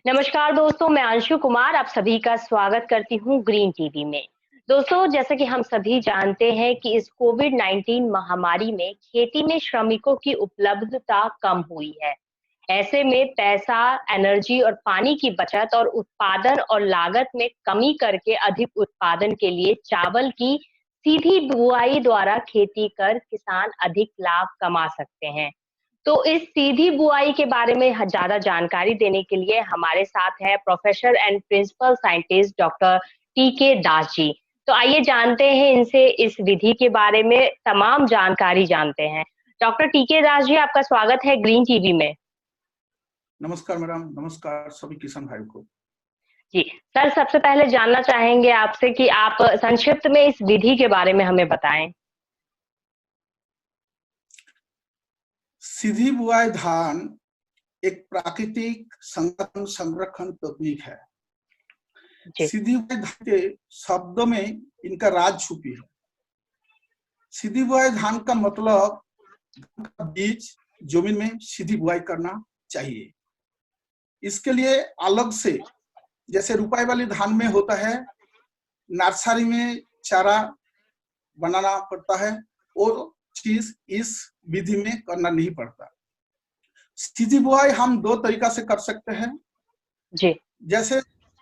नमस्कार दोस्तों, मैं अंशु कुमार आप सभी का स्वागत करती हूँ ग्रीन टीवी में। दोस्तों, जैसा कि हम सभी जानते हैं कि इस कोविड-19 महामारी में खेती में श्रमिकों की उपलब्धता कम हुई है। ऐसे में पैसा, एनर्जी और पानी की बचत और उत्पादन और लागत में कमी करके अधिक उत्पादन के लिए चावल की सीधी बुआई द्वारा खेती कर किसान अधिक लाभ कमा सकते हैं। तो इस सीधी बुआई के बारे में ज़्यादा जानकारी देने के लिए हमारे साथ है professor and principal scientist doctor T K Das जी। तो आइए जानते हैं इनसे इस विधि के बारे में तमाम जानकारी जानते हैं। डॉक्टर टीके दास जी, आपका स्वागत है ग्रीन टीवी में। नमस्कार मैडम, नमस्कार सभी किसान भाई को। जी, सर सबसे पहले जानना चाहेंगे आपसे कि आप संक्षिप्त में इस विधि के बारे में हमें बताएँ। सीधी बुआई धान एक प्राकृतिक संगठन संरक्षण तकनीक है। जी, सीधी बुआई धान के शब्दों में इनका राज छुपी है। सीधी बुआई धान का मतलब बीज जमीन में सीधी बुआई करना चाहिए। इसके लिए अलग से जैसे रुपाई वाली धान में होता है, नर्सरी में चारा बनाना पड़ता है और चीज इस विधि में करना नहीं पड़ता। सीधी बुआई हम दो तरीका से कर सकते हैं। जी, जैसे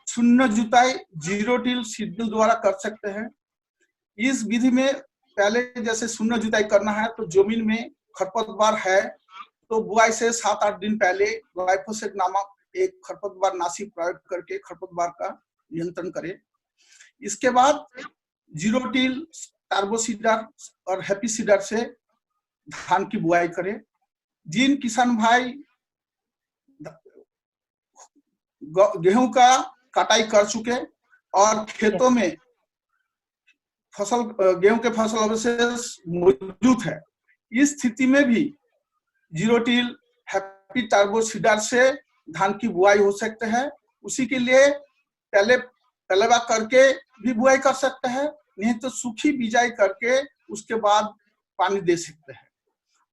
शून्य जुताई जीरो टिल सीड द्वारा कर सकते हैं। इस विधि में पहले जैसे शून्य जुताई करना है तो जमीन में खरपतवार है तो बुआई से 7-8 दिन पहले ग्लाइफोसेट नामक एक खरपतवार नाशी प्रयोग करके खरपतवार का नियंत्रण करें। इसके बाद जीरो टिल, टार्बो सीडर और हैप्पी सीडर से धान की बुआई करें। जिन किसान भाई गेहूं का कटाई कर चुके और खेतों में फसल गेहूं के फसल अवशेष मौजूद है, इस स्थिति में भी zero till, happy turbo cedar से धान की बुआई हो सकते हैं। उसी के लिए पहले पहलेवा करके भी बुआई कर सकते हैं, नहीं तो सूखी बिजाई करके उसके बाद पानी दे सकते हैं।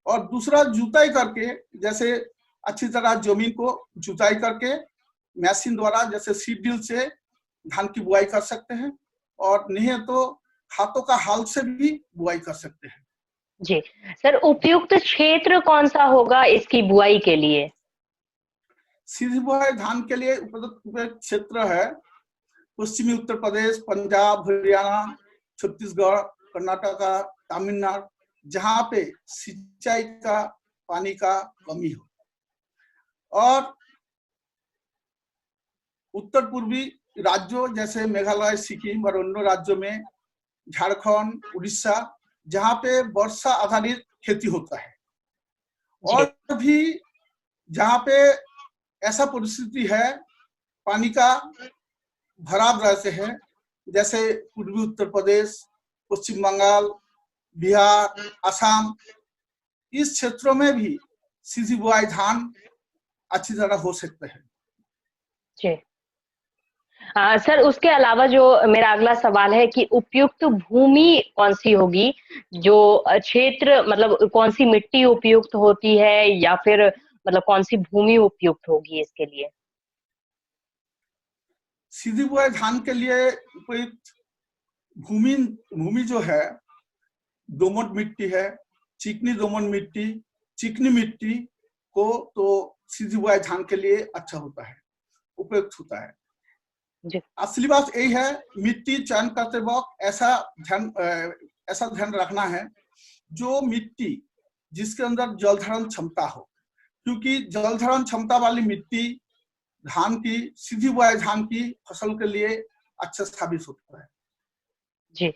और दूसरा जुताई करके, जैसे अच्छी तरह जमीन को जुताई करके मशीन द्वारा जैसे सीड ड्रिल से धान की बुआई कर सकते हैं और नहीं तो हाथों का हल से भी बुआई कर सकते हैं। जी। सर उपयुक्त क्षेत्र कौन-सा होगा इसकी बुआई के लिए? सीधी बुआई धान के लिए उपयुक्त क्षेत्र है पश्चिमी उत्तर प्रदेश, पंजाब, हरियाणा, छत्तीसगढ़, कर्नाटका, तमिलनाडु, जहां पे सिंचाई का पानी का कमी हो। और उत्तर पूर्वी राज्यों जैसे मेघालय, सिक्किम और अन्य राज्यों में, झारखंड, उड़ीसा, जहां पे वर्षा आधारित खेती होता है। जी, और भी जहां पे ऐसा परिस्थिति है, पानी का भराव रहते हैं, जैसे पूर्वी उत्तर प्रदेश, पश्चिम बंगाल, बिहार, असम, इस क्षेत्रों में भी सीधी बुआई धान अच्छी तरह हो सकते हैं। जी। सर उसके अलावा जो मेरा अगला सवाल है कि उपयुक्त भूमि कौन-सी होगी? जो क्षेत्र मतलब कौन-सी मिट्टी उपयुक्त होती है या फिर मतलब कौन-सी भूमि उपयुक्त होगी इसके लिए? सीधी बुआई धान के लिए उपयुक्त भूमि भूमि जो है, दोमट मिट्टी है, चिकनी दोमट मिट्टी, चिकनी मिट्टी को तो सीधी बुआई धान के लिए अच्छा होता है, उपयुक्त होता है। जी, असली बात यही है, मिट्टी चयन करते वक्त ऐसा ध्यान रखना है जो मिट्टी जिसके अंदर जल धारण क्षमता हो, क्योंकि जल धारण क्षमता वाली मिट्टी धान की सीधी बुआई धान की फसल के लिए अच्छा साबित होता है। जी।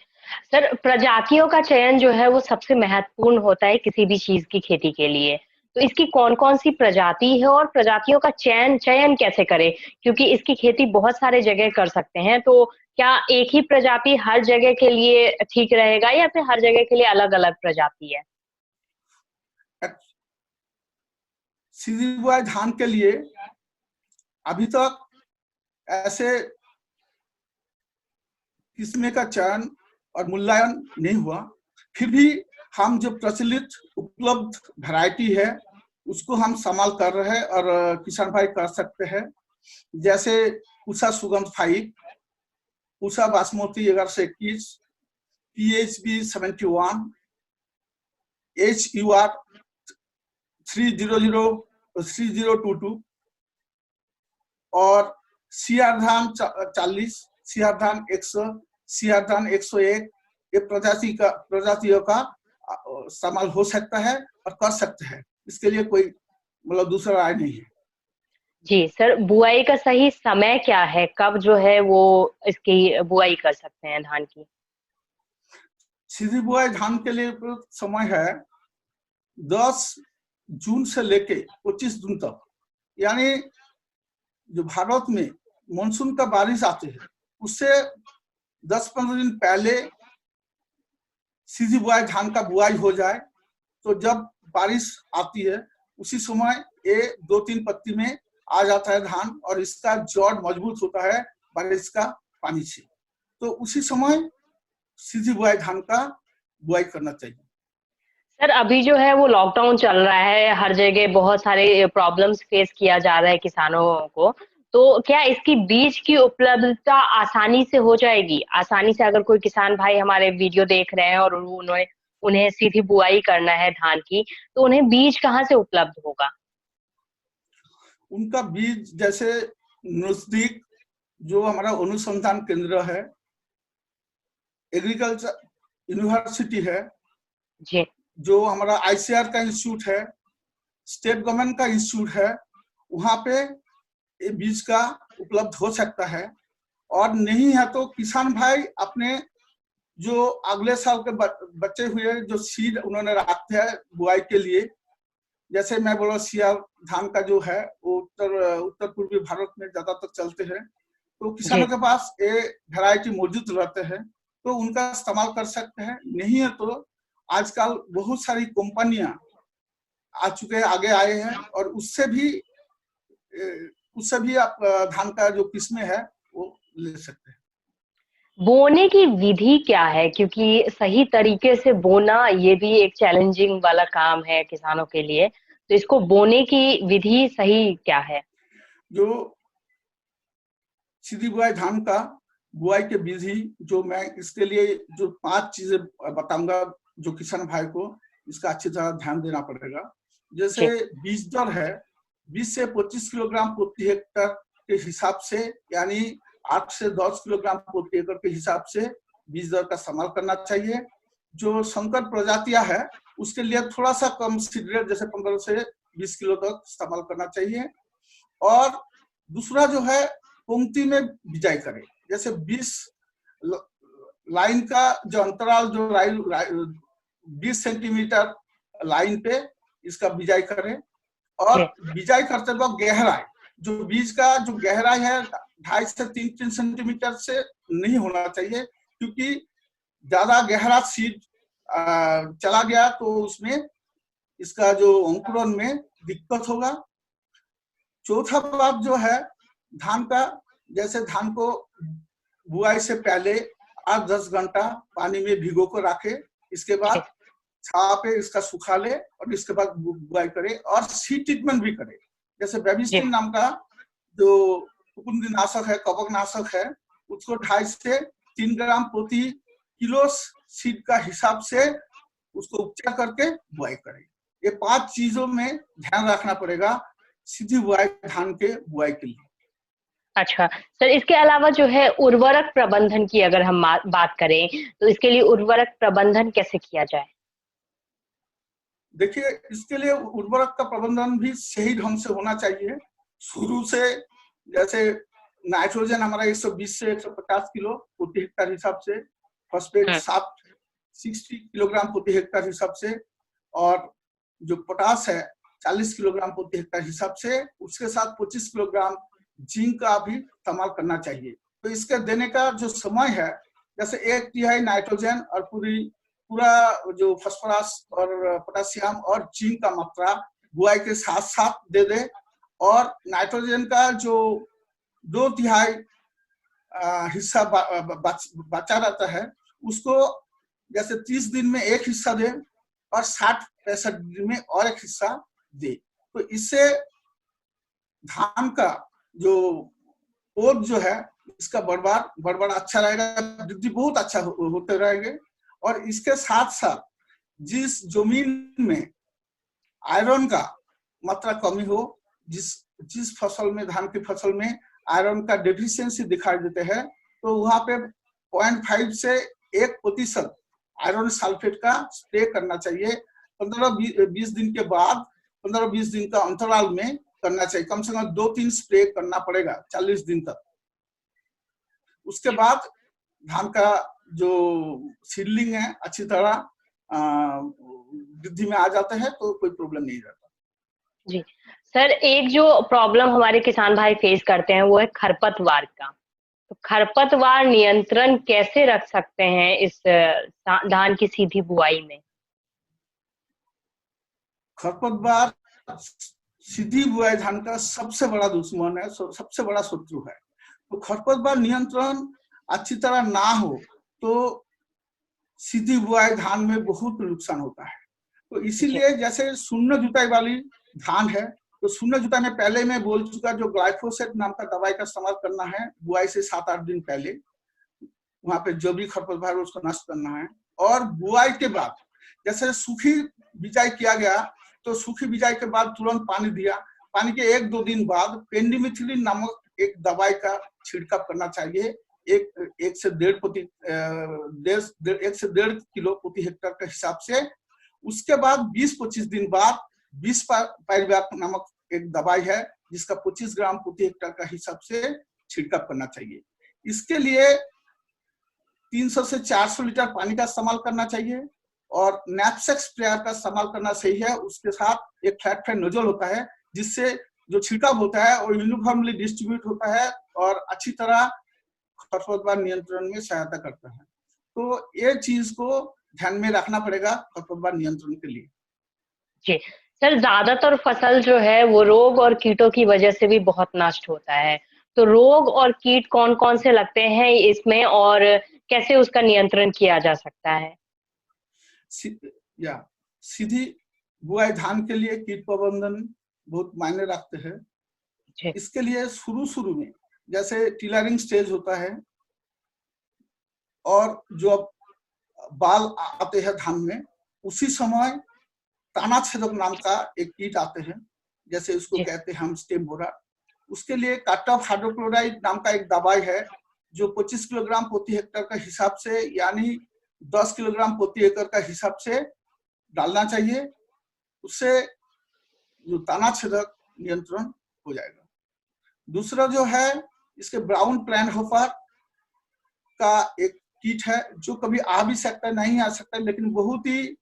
सर प्रजातियों का चयन जो है वो सबसे महत्वपूर्ण होता है किसी भी चीज़ की खेती के लिए। तो इसकी कौन-कौन सी प्रजाति है और प्रजातियों का चयन चयन कैसे करें? क्योंकि इसकी खेती बहुत सारे जगह कर सकते हैं, तो क्या एक ही प्रजाति हर जगह के लिए ठीक रहेगा या फिर हर जगह के लिए अलग-अलग प्रजाति है? सीधी बुआई धान के लिए अभी तक ऐसे किस्म का चयन और मूल्यांकन नहीं हुआ, फिर भी हम जो प्रचलित उपलब्ध वैरायटी है उसको हम इस्तेमाल कर रहे हैं और किसान भाई कर सकते हैं। जैसे उषा सुगंध 5, उषा बासमती 1121, PHB 71, HUR 3022 और CR धान 40, CR धान 100, CR धान 101 ये प्रजातियों का इस्तेमाल हो सकता है और कर सकते हैं। इसके लिए कोई मतलब दूसरा राय नहीं है। जी सर, बुआई का सही समय क्या है? कब जो है वो इसकी बुआई कर सकते हैं धान की? सीधी बुआई धान के लिए समय है 10 जून से लेके 25 जून तक। यानी जो भारत में मानसून का बारिश आते हैं उससे 10-15 दिन पहले सीधी बुआई धान का बुआई हो जाए, तो जब बारिश आती है उसी समय ये 2-3 पत्ती में आ जाता है धान और इसका जड़ मजबूत होता है बारिश का पानी से, तो उसी समय सीधी बुआई धान का बुआई करना चाहिए। सर अभी जो है वो लॉकडाउन चल रहा है, हर जगह बहुत सारे प्रॉब्लम्स फेस किया जा रहा है किसानों को, तो क्या इसकी बीज की उपलब्धता आसानी से हो जाएगी? आसानी से अगर कोई किसान भाई हमारे वीडियो देख रहे हैं और उन्हें सीधी बुआई करना है धान की, तो उन्हें बीज कहाँ से उपलब्ध होगा? उनका बीज जैसे नजदीक जो हमारा अनुसंधान केंद्र है, एग्रीकल्चर यूनिवर्सिटी है, जी। जो हमारा ICAR का इंस्टीट्यूट है, स्टेट गवर्नमेंट का इंस्टीट्यूट है, वहां पे ये बीज का उपलब्ध हो सकता है। और नहीं है तो किसान भाई अपने जो अगले साल के बचे हुए जो सीड उन्होंने रखते हैं बुआई के लिए, जैसे मैं बोला CR धान का जो है वो उत्तर पूर्वी भारत में ज्यादातर चलते हैं, तो किसानों के पास ये वैरायटी मौजूद रहते हैं तो उनका इस्तेमाल कर सकते हैं। नहीं है तो आजकल बहुत सारी कंपनियां आ चुके हैं, आगे आए हैं, और उससे भी आप धान का जो किस्में है वो ले सकते हैं। बोने की विधि क्या है? क्योंकि सही तरीके से बोना ये भी एक चैलेंजिंग वाला काम है किसानों के लिए, तो इसको बोने की विधि सही क्या है? जो सीधी बुआई धान का बुआई के विधि, जो मैं इसके लिए जो 5 चीजें बताऊंगा जो किसान भाई को इसका अच्छी तरह ध्यान देना पड़ेगा। जैसे बीज दर है 20 से 25 किलोग्राम प्रति हेक्टर के हिसाब से, यानी 8 से 10 किलोग्राम प्रति एकड़ के हिसाब से बीज दर का इस्तेमाल करना चाहिए। जो संकर प्रजातियां है उसके लिए थोड़ा सा कम सीड रेट, जैसे 15 से 20 किलो तक इस्तेमाल करना चाहिए। और दूसरा जो है पंक्ति में बिजाई करें, जैसे 20 लाइन का जो अंतराल जो 20 सेंटीमीटर लाइन पे इसका बिजाई करें। और बिजाई करते वक्त गहराई, जो बीज का जो गहराई है 2.5 से 3 सेंटीमीटर से नहीं होना चाहिए, क्योंकि ज्यादा गहरा सीड चला गया तो उसमें इसका जो अंकुरण में दिक्कत होगा। चौथा बात जो है धान का, जैसे धान को बुआई से पहले 8-10 घंटा पानी में भिगो कर रखे, इसके बाद छाव पे इसका सुखा ले और इसके बाद बुआई करे और सीड ट्रीटमेंट भी करे। जैसे बेबिस्टिन नाम का जो फफूंदीनाशक है, कवकनाशक है, उसको 2.5 से 3 ग्राम प्रति किलो सीड का हिसाब से उसको उपचार करके बुआई करें। ये 5 चीजों में ध्यान रखना पड़ेगा सीधी बुआई धान के बुआई के लिए। अच्छा सर, इसके अलावा जो है उर्वरक प्रबंधन की अगर हम बात करें तो इसके लिए उर्वरक प्रबंधन कैसे किया जाए? देखिए, इसके लिए उर्वरक का प्रबंधन भी सही ढंग से होना चाहिए। शुरू से जैसे नाइट्रोजन हमारा 120 से 150 किलो प्रति हेक्टेयर हिसाब से, फॉस्फेट 60 किलोग्राम प्रति हेक्टेयर हिसाब से, और जो पोटास है 40 किलोग्राम प्रति हेक्टेयर हिसाब से, उसके साथ 25 किलोग्राम जिंक का भी इस्तेमाल करना चाहिए। तो इसके देने का जो समय है, जैसे 1/3 नाइट्रोजन और पूरा जो फास्फोरस और पोटेशियम और जिंक का मात्रा बुआई के साथ साथ दे दे, और नाइट्रोजन का जो 2/3 हिस्सा बचा रहता है उसको जैसे 30 दिन में एक हिस्सा दे और 60-65 दिन में और एक हिस्सा दे। तो इससे धान का जो पोध जो है इसका बड़बड़ अच्छा रहेगा, वृद्धि बहुत अच्छा होते रहेंगे। और इसके साथ साथ जिस जमीन में आयरन का मात्रा कमी हो, जिस फसल में, धान की फसल में आयरन का डेफिशिएंसी दिखाई देते हैं, तो वहां पे 0.5 से 1% आयरन सल्फेट का स्प्रे करना चाहिए। 15-20 दिन के बाद, 15-20 दिन का अंतराल में करना चाहिए। कम से कम 2-3 स्प्रे करना पड़ेगा 40 दिन तक। उसके बाद धान का जो सीडलिंग है अच्छी तरह वृद्धि में आ जाते हैं, तो कोई प्रॉब्लम नहीं रहता। जी सर, एक जो प्रॉब्लम हमारे किसान भाई फेस करते हैं वो है खरपतवार का। तो खरपतवार नियंत्रण कैसे रख सकते हैं इस धान की सीधी बुआई में? खरपतवार सीधी बुआई धान का सबसे बड़ा दुश्मन है, सबसे बड़ा शत्रु है। तो खरपतवार नियंत्रण अच्छी तरह ना हो तो सीधी बुआई धान में बहुत नुकसान होता है। तो इसीलिए जैसे शून्य जुताई वाली धान है, तो शून्य जुताई में पहले मैं बोल चुका, जो ग्लाइफोसेट नाम का दवाई का इस्तेमाल करना है बुआई से 7-8 दिन पहले। वहां पे जो भी खरपतवार उसको नष्ट करना है। और बुआई के बाद जैसे सूखी बिजाई किया गया, तो सूखी बिजाई के बाद तुरंत पानी दिया। पानी के 1-2 दिन बाद पेंडिमिथिलिन नामक एक दवाई का छिड़काव करना चाहिए। 1 से 1.5 किलो प्रति हेक्टेयर के हिसाब से। उसके बाद 20-25 दिन बाद 20 पाइरवैक नामक एक दवाई है जिसका 25 ग्राम प्रति हेक्टेयर का हिसाब से छिड़काव करना चाहिए। इसके लिए 300 से 400 लीटर पानी का इस्तेमाल करना चाहिए और नैपसेक स्प्रेयर का इस्तेमाल करना सही है। उसके साथ एक फ्लैट फैन नोजल होता है जिससे जो छिड़काव होता है वो यूनिफॉर्मली डिस्ट्रीब्यूट होता है और अच्छी तरह खरपतवार नियंत्रण में सहायता करता है। तो ये चीज को ध्यान में रखना पड़ेगा खरपतवार नियंत्रण के लिए। जी सर, ज्यादातर फसल जो है वो रोग और कीटों की वजह से भी बहुत नष्ट होता है। तो रोग और कीट कौन कौन से लगते हैं इसमें और कैसे उसका नियंत्रण किया जा सकता है? सीधी बुआई धान के लिए कीट प्रबंधन बहुत मायने रखते हैं। इसके लिए शुरू में जैसे टिलरिंग स्टेज होता है और जो बाल आते हैं धान में, उसी समय ताना छेदक नाम का एक कीट आते हैं, जैसे उसको कहते हैं हम स्टेम बोरर। उसके लिए कार्टाफ हाइड्रोक्लोराइड नाम का एक दवाई है जो 25 किलोग्राम प्रति हेक्टेयर का हिसाब से, यानी 10 किलोग्राम प्रति एकड़ का हिसाब से डालना चाहिए। उससे जो ताना छेदक नियंत्रण हो जाएगा। दूसरा जो है इसके ब्राउन प्लान होफर का एक कीट है जो कभी आ भी सकता है, नहीं आ सकता, लेकिन बहुत ही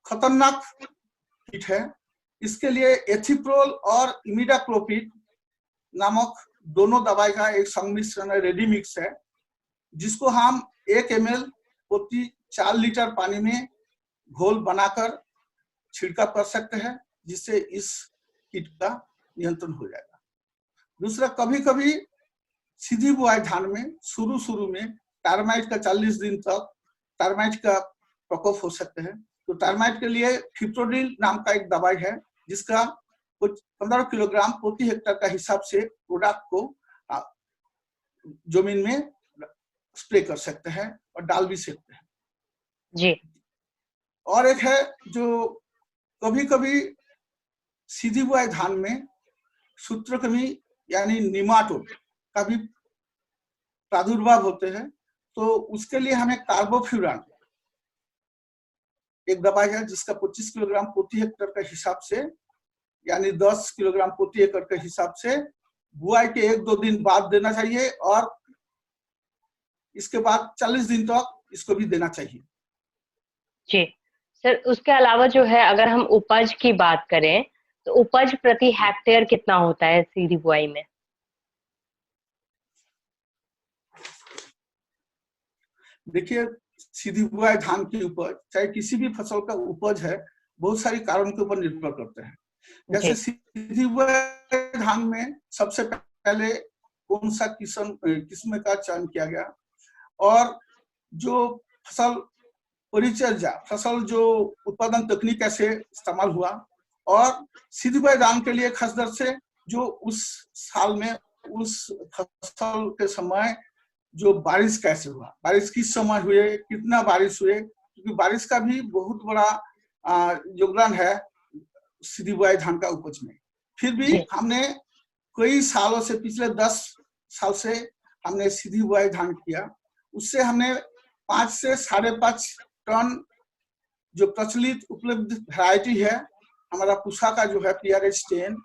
खतरनाक कीट है। इसके लिए एथिप्रोल और इमिडाक्लोपिड नामक दोनों दवाई का एक संमिश्रण है, रेडी मिक्स है, जिसको हम 1 ml प्रति 4 लीटर पानी में घोल बनाकर छिड़काव कर सकते हैं, जिससे इस कीट का नियंत्रण हो जाएगा। दूसरा, कभी कभी सीधी बुआई धान में शुरू में टर्माइट का 40 दिन तक टर्माइट का प्रकोप हो सकते हैं। तो टर्माइट के लिए फिप्रोडिल नाम का एक दवाई है जिसका कुछ 15 किलोग्राम प्रति हेक्टेयर का हिसाब से प्रोडक्ट को जमीन में स्प्रे कर सकते हैं और डाल भी सकते हैं जी। और एक है जो कभी कभी सीधी बुआई धान में सूत्रकृमि यानी निमाटोड का भी प्रादुर्भाव होते हैं। तो उसके लिए हमें कार्बोफ्यूरान एक दवाई है जिसका 25 किलोग्राम प्रति हेक्टेयर के हिसाब से, यानी 10 किलोग्राम प्रति एकड़ के हिसाब से बुआई के 1-2 दिन बाद देना चाहिए और इसके बाद 40 दिन तक इसको भी देना चाहिए। जी सर, उसके अलावा जो है अगर हम उपज की बात करें तो उपज प्रति हेक्टेयर कितना होता है सीधी बुआई में? देखिए, सीधी बुआई धान की उपज, चाहे किसी भी फसल का उपज है, बहुत सारी कारणों के ऊपर निर्भर करते हैं। जैसे सीधी बुआई धान में सबसे पहले कौन सा किस्म का चयन किया गया और जो फसल परिचर्या, फसल जो उत्पादन तकनीक कैसे इस्तेमाल हुआ, और सीधी बुआई धान के लिए खास दर से जो उस साल में उस फसल के समय जो बारिश कैसे हुआ, बारिश किस समय हुए, कितना बारिश हुए, क्योंकि बारिश का भी बहुत बड़ा योगदान है सीधी बुआई धान का उपज में। फिर भी हमने कई सालों से, पिछले 10 साल से हमने सीधी बुआई धान किया। उससे हमने 5 से 5.5 टन जो प्रचलित उपलब्ध वैरायटी है हमारा पूसा का जो है PRH 10,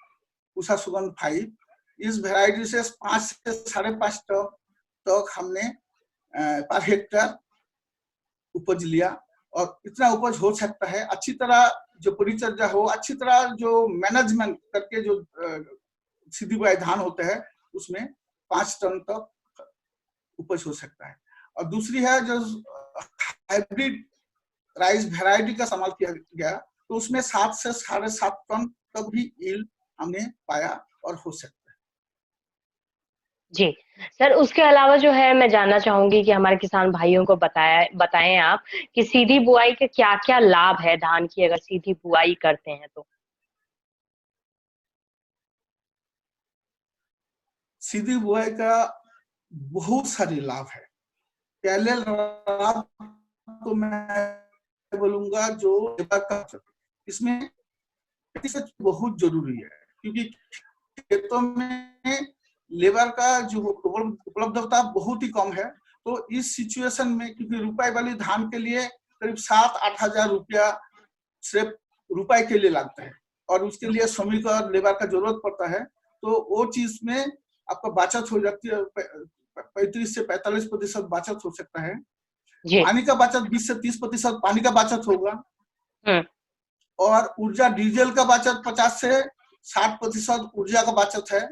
पूसा सुगंध 5, इस वैरायटी से 5 से 5.5 टन तक हमने पर हेक्टर उपज लिया। और इतना उपज हो सकता है अच्छी तरह जो परिचर्या हो, अच्छी तरह जो मैनेजमेंट करके जो सीधी बुआई धान होते हैं उसमें 5 टन तक उपज हो सकता है। और दूसरी है जो हाइब्रिड राइस वैरायटी का इस्तेमाल किया गया, तो उसमें 7 से 7.5 टन तक भी यील्ड हमने पाया और हो सकता है। जी, सर उसके अलावा जो है मैं जानना चाहूँगी कि हमारे किसान भाइयों को बताएँ आप कि सीधी बुआई के क्या-क्या लाभ है धान की अगर सीधी बुआई करते हैं तो? सीधी बुआई का बहुत सारे लाभ है। पहले लाभ तो मैं बोलूंगा जो लेबर का, इसमें बहुत जरूरी है क्योंकि खेतों में लेबर का जो उपलब्धता बहुत ही कम है। तो इस सिचुएशन में क्योंकि रुपए वाली धान के लिए करीब 7-8 हजार रुपया सिर्फ रुपए के लिए लगता है और उसके लिए श्रमिक और लेबर का जरूरत पड़ता है, तो वो चीज में आपका बचत हो जाती है। 35 से 45% बचत हो सकता है। पानी का बचत 20 से 30% पानी का बचत होगा और ऊर्जा डीजल का बचत 50 से 60% ऊर्जा का बचत है।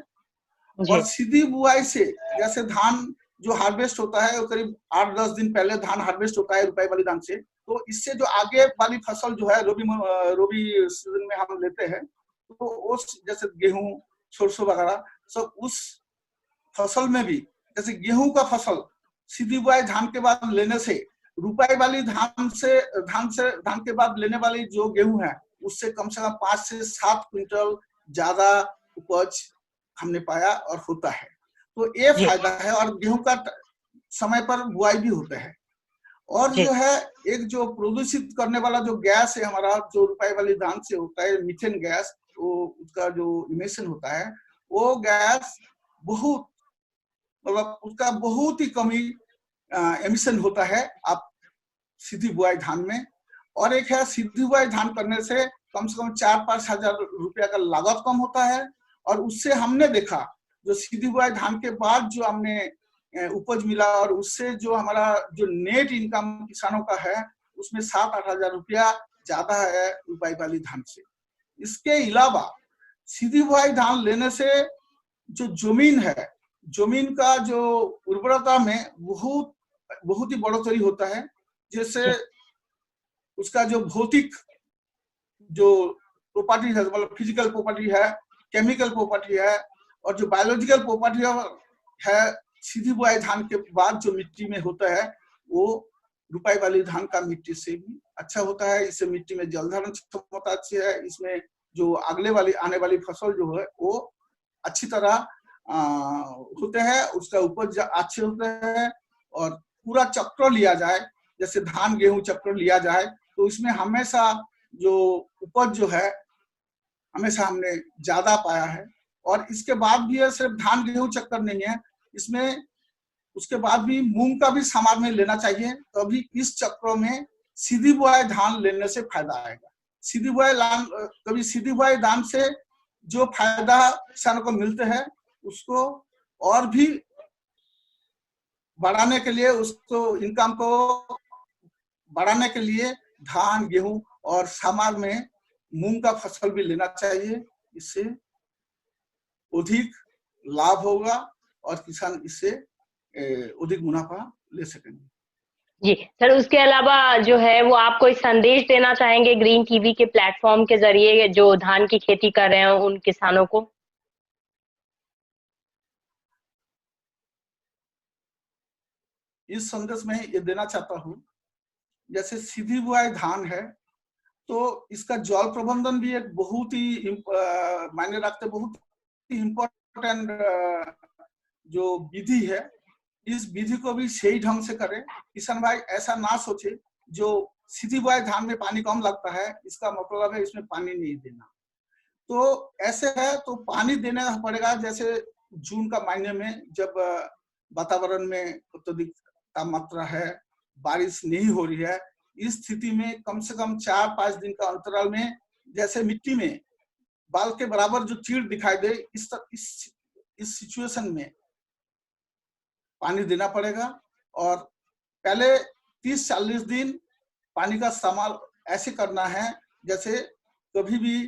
और सीधी बुआई से जैसे धान जो हार्वेस्ट होता है वो करीब 8-10 दिन पहले धान हार्वेस्ट होता है रुपए वाली धान से, तो इससे जो आगे वाली फसल जो है रबी सीजन में हम लेते हैं, तो उस जैसे गेहूं, सरसों वगैरह सब उस फसल में भी जैसे गेहूं का फसल सीधी बुआई धान के बाद लेने से रुपए वाली धान के बाद लेने वाली जो गेहूं है उससे कम से कम 5 से 7 क्विंटल ज्यादा उपज हमने पाया और होता है। तो ये फायदा है। और गेहूं का समय पर बुआई भी होता है। और जो है एक जो प्रदूषित करने वाला जो गैस है हमारा जो रुपए वाली धान से होता है मीथेन गैस, वो उसका जो इमिशन होता है वो गैस बहुत मतलब उसका बहुत ही कम ही एमिशन होता है आप सीधी बुआई धान में। और एक है सीधी बुआई धान करने से कम 4-5 हजार रुपया का लागत कम होता है। और उससे हमने देखा जो सीधी बुआई धान के बाद जो हमने उपज मिला और उससे जो हमारा जो नेट इनकम किसानों का है उसमें 7-8 हजार रुपया ज्यादा है रुपए वाली धान से। इसके अलावा सीधी बुआई धान लेने से जो जमीन है, जमीन का जो उर्वरता में बहुत ही बढ़ोतरी होता है। जैसे उसका जो भौतिक जो प्रॉपर्टी है मतलब फिजिकल प्रॉपर्टी है, केमिकल प्रॉपर्टी है और जो बायोलॉजिकल प्रॉपर्टी है सीधी बुआई धान के बाद जो मिट्टी में होता है वो रुपए वाली धान का मिट्टी से भी अच्छा होता है। इससे मिट्टी में जल धारण क्षमता अच्छी है। इसमें जो अगले वाली आने वाली फसल जो है वो अच्छी तरह होते हैं, उसका उपज अच्छे होते हैं। और पूरा चक्र लिया जाए जैसे धान गेहूं चक्र लिया जाए तो इसमें हमेशा जो उपज जो है हमेशा हमने ज्यादा पाया है। और इसके बाद भी है सिर्फ धान गेहूं चक्कर नहीं है, इसमें उसके बाद भी मूंग का भी सामान में लेना चाहिए, तभी इस चक्रों में सीधी बुआई धान लेने से फायदा आएगा। सीधी बुआई धान से जो फायदा किसानों को मिलते हैं उसको और भी बढ़ाने के लिए, उसको इनकम को बढ़ाने के लिए धान गेहूं और सामार में मूंग का फसल भी लेना चाहिए। इससे अधिक लाभ होगा और किसान इससे अधिक मुनाफा ले सकेंगे। जी सर, उसके अलावा जो है वो आप कोई संदेश देना चाहेंगे ग्रीन टीवी के प्लेटफॉर्म के जरिए जो धान की खेती कर रहे हैं उन किसानों को? इस संदेश में ये देना चाहता हूँ, जैसे सीधी बुआई धान है तो इसका जल प्रबंधन भी एक बहुत ही मायने रखते, बहुत इम्पोर्टेंट जो विधि है, इस विधि को भी सही ढंग से करें। किसान भाई ऐसा ना सोचे जो सीधी बुआई धान में पानी कम लगता है, इसका मतलब है इसमें पानी नहीं देना। तो ऐसे है तो पानी देना पड़ेगा। जैसे जून का महीने में जब वातावरण में अत्यधिक तापमात्रा है, बारिश नहीं हो रही है, इस स्थिति में कम से कम 4-5 दिन का अंतराल में, जैसे मिट्टी में बाल के बराबर जो चीड़ दिखाई दे, इस सिचुएशन में पानी देना पड़ेगा। और पहले 30-40 दिन पानी का इस्तेमाल ऐसे करना है जैसे कभी भी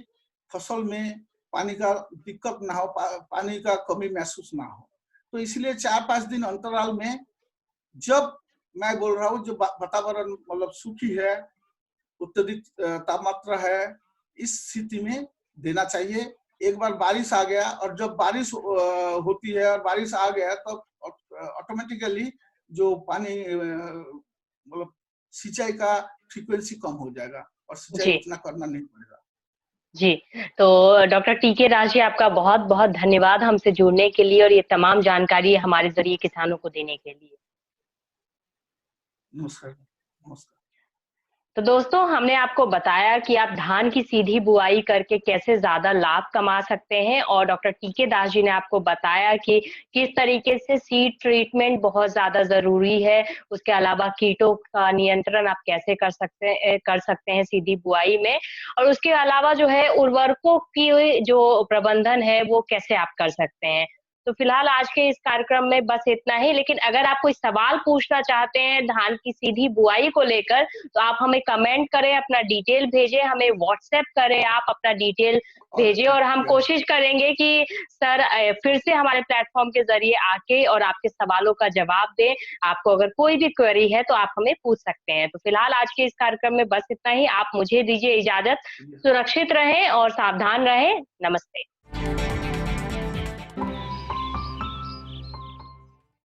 फसल में पानी का दिक्कत ना हो, पानी का कमी महसूस ना हो। तो इसलिए 4-5 दिन अंतराल में, जब मैं बोल रहा हूँ जो वातावरण मतलब सूखी है, अत्यधिक तापमात्रा है, इस स्थिति में देना चाहिए। एक बार बारिश आ गया और जब बारिश होती है और बारिश आ गया तो ऑटोमेटिकली जो पानी मतलब सिंचाई का फ्रीक्वेंसी कम हो जाएगा और सिंचाई उतना करना नहीं पड़ेगा। जी, तो डॉक्टर टीके दास जी, आपका बहुत बहुत धन्यवाद हमसे जुड़ने के लिए और ये तमाम जानकारी हमारे जरिए किसानों को देने के लिए। नमस्कार। नमस्कार। तो दोस्तों, हमने आपको बताया कि आप धान की सीधी बुआई करके कैसे ज्यादा लाभ कमा सकते हैं, और डॉक्टर टीके दास जी ने आपको बताया कि किस तरीके से सीड ट्रीटमेंट बहुत ज्यादा जरूरी है। उसके अलावा कीटों का नियंत्रण आप कैसे कर सकते हैं सीधी बुआई में, और उसके अलावा जो है उर्वरकों की जो प्रबंधन है वो कैसे आप कर सकते हैं। तो फिलहाल आज के इस कार्यक्रम में बस इतना ही, लेकिन अगर आप कोई सवाल पूछना चाहते हैं धान की सीधी बुआई को लेकर, तो आप हमें कमेंट करें, अपना डिटेल भेजें, हमें व्हाट्सएप करें, आप अपना डिटेल भेजें और हम कोशिश करेंगे कि सर फिर से हमारे प्लेटफॉर्म के जरिए आके और आपके सवालों का जवाब दें। आपको अगर कोई भी क्वेरी है तो आप हमें पूछ सकते हैं। तो फिलहाल आज के इस कार्यक्रम में बस इतना ही। आप मुझे दीजिए इजाजत। सुरक्षित रहें और सावधान रहें। नमस्ते।